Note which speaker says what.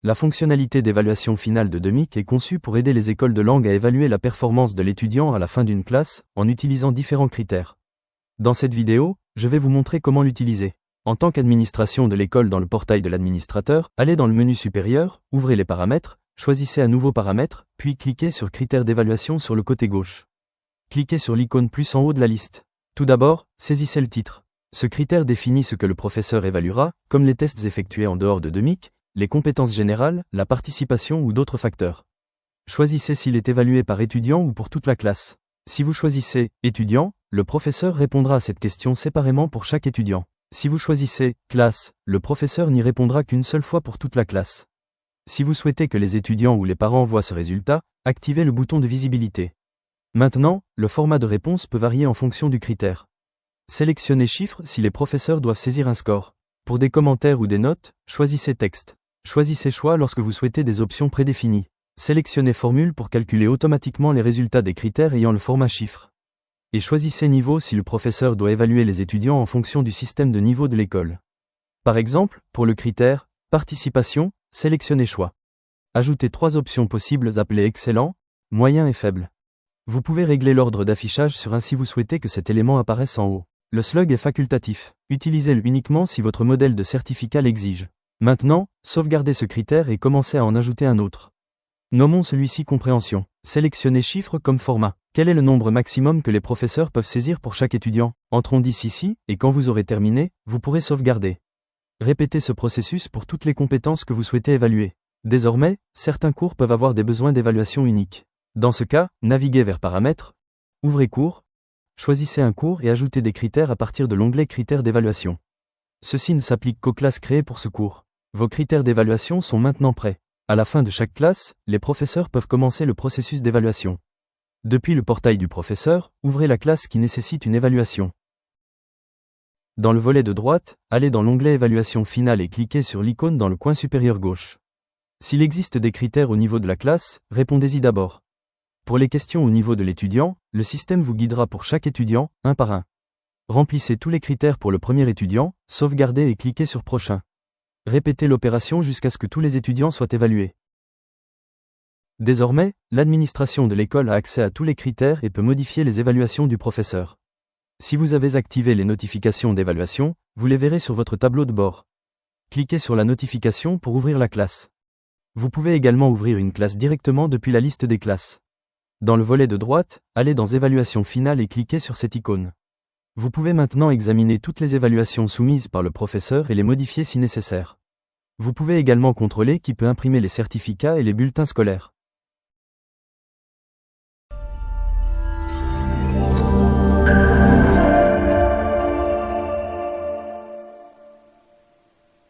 Speaker 1: La fonctionnalité d'évaluation finale de Demic est conçue pour aider les écoles de langue à évaluer la performance de l'étudiant à la fin d'une classe, en utilisant différents critères. Dans cette vidéo, je vais vous montrer comment l'utiliser. En tant qu'administration de l'école dans le portail de l'administrateur, allez dans le menu supérieur, ouvrez les paramètres, choisissez un nouveau paramètre, puis cliquez sur Critères d'évaluation sur le côté gauche. Cliquez sur l'icône plus en haut de la liste. Tout d'abord, saisissez le titre. Ce critère définit ce que le professeur évaluera, comme les tests effectués en dehors de Demic, les compétences générales, la participation ou d'autres facteurs. Choisissez s'il est évalué par étudiant ou pour toute la classe. Si vous choisissez « étudiant », le professeur répondra à cette question séparément pour chaque étudiant. Si vous choisissez « classe », le professeur n'y répondra qu'une seule fois pour toute la classe. Si vous souhaitez que les étudiants ou les parents voient ce résultat, activez le bouton de visibilité. Maintenant, le format de réponse peut varier en fonction du critère. Sélectionnez chiffres si les professeurs doivent saisir un score. Pour des commentaires ou des notes, choisissez texte. Choisissez choix lorsque vous souhaitez des options prédéfinies. Sélectionnez formule pour calculer automatiquement les résultats des critères ayant le format chiffre. Et choisissez niveau si le professeur doit évaluer les étudiants en fonction du système de niveau de l'école. Par exemple, pour le critère « participation », sélectionnez choix. Ajoutez 3 options possibles appelées excellent, moyen et faible. Vous pouvez régler l'ordre d'affichage sur un si vous souhaitez que cet élément apparaisse en haut. Le slug est facultatif. Utilisez-le uniquement si votre modèle de certificat l'exige. Maintenant, sauvegardez ce critère et commencez à en ajouter un autre. Nommons celui-ci compréhension. Sélectionnez chiffre comme format. Quel est le nombre maximum que les professeurs peuvent saisir pour chaque étudiant? Entrons 10 ici, et quand vous aurez terminé, vous pourrez sauvegarder. Répétez ce processus pour toutes les compétences que vous souhaitez évaluer. Désormais, certains cours peuvent avoir des besoins d'évaluation uniques. Dans ce cas, naviguez vers Paramètres, ouvrez Cours, choisissez un cours et ajoutez des critères à partir de l'onglet Critères d'évaluation. Ceci ne s'applique qu'aux classes créées pour ce cours. Vos critères d'évaluation sont maintenant prêts. À la fin de chaque classe, les professeurs peuvent commencer le processus d'évaluation. Depuis le portail du professeur, ouvrez la classe qui nécessite une évaluation. Dans le volet de droite, allez dans l'onglet Évaluation finale et cliquez sur l'icône dans le coin supérieur gauche. S'il existe des critères au niveau de la classe, répondez-y d'abord. Pour les questions au niveau de l'étudiant, le système vous guidera pour chaque étudiant, un par un. Remplissez tous les critères pour le premier étudiant, sauvegardez et cliquez sur Prochain. Répétez l'opération jusqu'à ce que tous les étudiants soient évalués. Désormais, l'administration de l'école a accès à tous les critères et peut modifier les évaluations du professeur. Si vous avez activé les notifications d'évaluation, vous les verrez sur votre tableau de bord. Cliquez sur la notification pour ouvrir la classe. Vous pouvez également ouvrir une classe directement depuis la liste des classes. Dans le volet de droite, allez dans Évaluation finale et cliquez sur cette icône. Vous pouvez maintenant examiner toutes les évaluations soumises par le professeur et les modifier si nécessaire. Vous pouvez également contrôler qui peut imprimer les certificats et les bulletins scolaires.